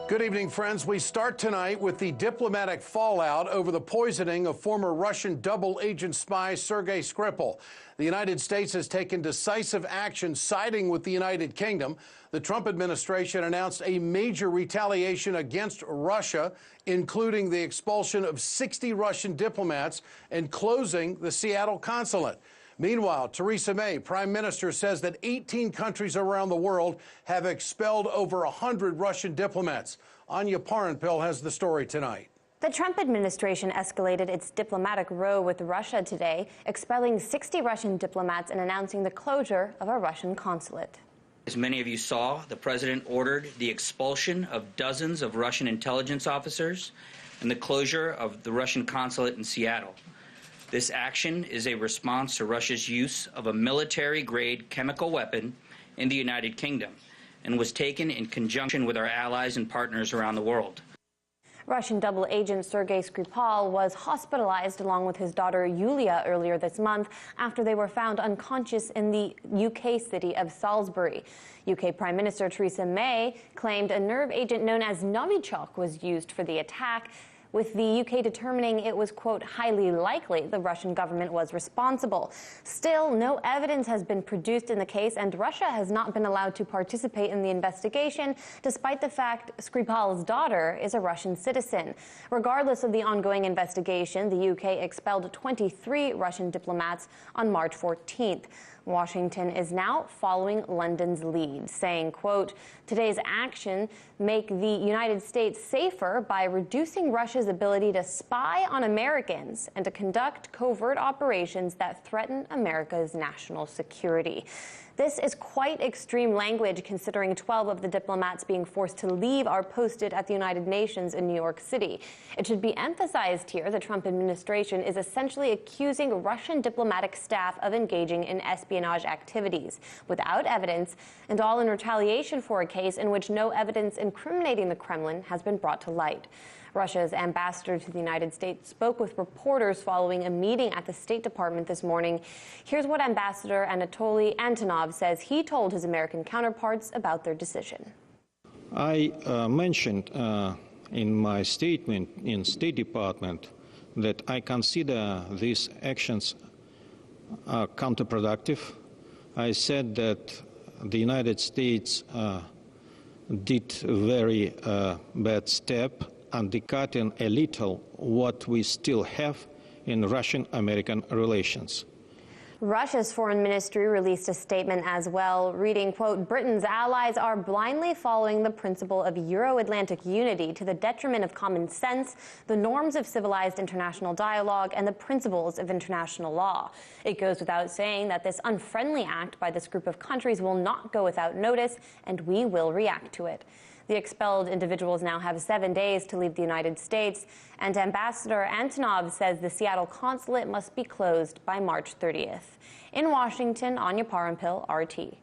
Good evening, friends. We start tonight with the diplomatic fallout over the poisoning of former Russian double agent spy Sergei Skripal. The United States has taken decisive action siding with the United Kingdom. The Trump administration announced a major retaliation against Russia, including the expulsion of 60 Russian diplomats and closing the Seattle consulate. Meanwhile, Theresa May, Prime Minister, says that 18 countries around the world have expelled over 100 Russian diplomats. Anya Parampil has the story tonight. The Trump administration escalated its diplomatic row with Russia today, expelling 60 Russian diplomats and announcing the closure of a Russian consulate. As many of you saw, the president ordered the expulsion of dozens of Russian intelligence officers and the closure of the Russian consulate in Seattle. This action is a response to Russia's use of a military-grade chemical weapon in the United Kingdom and was taken in conjunction with our allies and partners around the world. Russian double agent Sergei Skripal was hospitalized along with his daughter Yulia earlier this month after they were found unconscious in the UK city of Salisbury. UK Prime Minister Theresa May claimed a nerve agent known as Novichok was used for the attack, with the UK determining it was, quote, highly likely the Russian government was responsible. Still, no evidence has been produced in the case, and Russia has not been allowed to participate in the investigation, despite the fact Skripal's daughter is a Russian citizen. Regardless of the ongoing investigation, the UK expelled 23 Russian diplomats on March 14th. Washington is now following London's lead, saying, quote, today's action make the United States safer by reducing Russia's ability to spy on Americans and to conduct covert operations that threaten America's national security. This is quite extreme language, considering 12 of the diplomats being forced to leave are posted at the United Nations in New York City. It should be emphasized here the Trump administration is essentially accusing Russian diplomatic staff of engaging in espionage activities without evidence, and all in retaliation for a case in which no evidence incriminating the Kremlin has been brought to light. Russia's ambassador to the United States spoke with reporters following a meeting at the State Department this morning. Here's what Ambassador Anatoly Antonov says he told his American counterparts about their decision. I mentioned in my statement in State Department that I consider these actions counterproductive. I said that the United States did a very bad step, undercutting a little what we still have in Russian-American relations. Russia's foreign ministry released a statement as well, reading, quote, Britain's allies are blindly following the principle of Euro-Atlantic unity to the detriment of common sense, the norms of civilized international dialogue, and the principles of international law. It goes without saying that this unfriendly act by this group of countries will not go without notice, and we will react to it. The expelled individuals now have 7 days to leave the United States, and Ambassador Antonov says the Seattle consulate must be closed by March 30th. In Washington, Anya Parampil, RT.